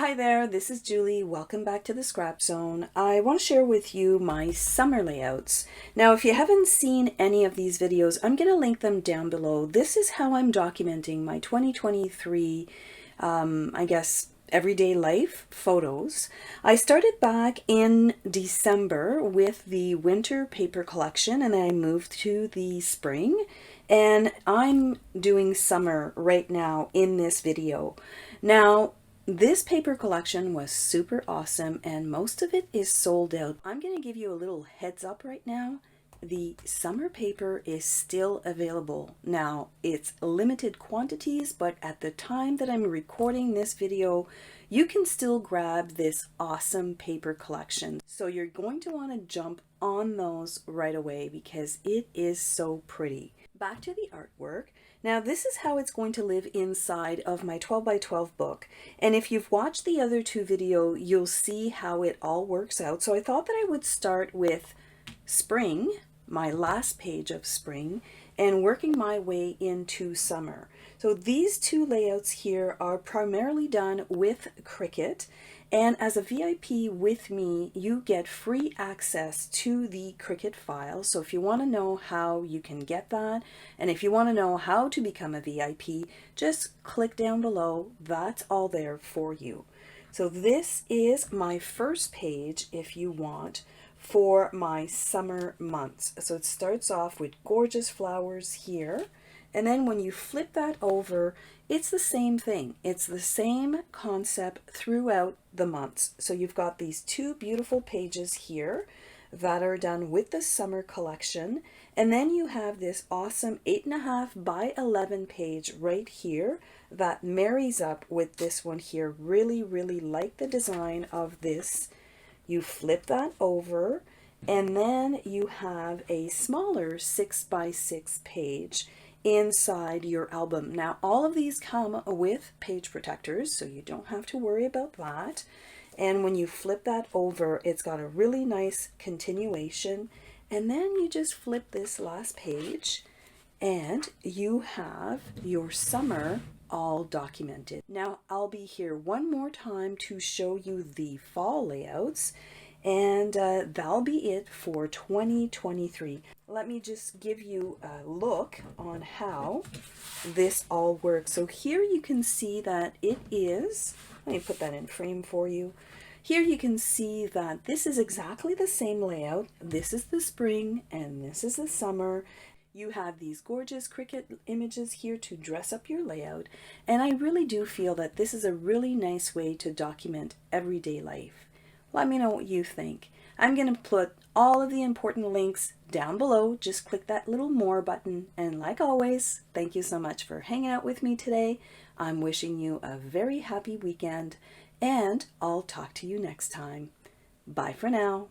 Hi there, this is Julie. Welcome back to the Scrap Zone. I want to share with you my summer layouts. Now, if you haven't seen any of these videos, I'm going to link them down below. This is how I'm documenting my 2023, everyday life photos. I started back in December with the winter paper collection, and then I moved to the spring, and I'm doing summer right now in this video. Now, this paper collection was super awesome and most of it is sold out. I'm going to give you a little heads up right now. The summer paper is still available. Now, it's limited quantities, but at the time that I'm recording this video, you can still grab this awesome paper collection. So you're going to want to jump on those right away because it is so pretty. Back to the artwork. Now this is how it's going to live inside of my 12 by 12 book. And if you've watched the other two videos, you'll see how it all works out. So I thought that I would start with spring, my last page of spring, and working my way into summer. So these two layouts here are primarily done with Cricut. And as a VIP with me, you get free access to the Cricut file. So if you want to know how you can get that, and if you want to know how to become a VIP, just click down below. That's all there for you. So this is my first page, if you want, for my summer months. So it starts off with gorgeous flowers here. And then when you flip that over, it's the same thing. It's the same concept throughout the months. So you've got these two beautiful pages here that are done with the summer collection. And then you have this awesome 8.5 by 11 page right here that marries up with this one here. Really, really like the design of this. You flip that over and then you have a smaller 6 by 6 page inside your album. Now all of these come with page protectors, so you don't have to worry about that. And when you flip that over, it's got a really nice continuation. And then you just flip this last page and you have your summer all documented. Now I'll be here one more time to show you the fall layouts, and that'll be it for 2023. Let me just give you a look on how this all works. So here you can see that it is, let me put that in frame for you. Here you can see that this is exactly the same layout. This is the spring and this is the summer. You have these gorgeous Cricut images here to dress up your layout. And I really do feel that this is a really nice way to document everyday life. Let me know what you think. I'm going to put all of the important links down below. Just click that little more button. And like always, thank you so much for hanging out with me today. I'm wishing you a very happy weekend, and I'll talk to you next time. Bye for now.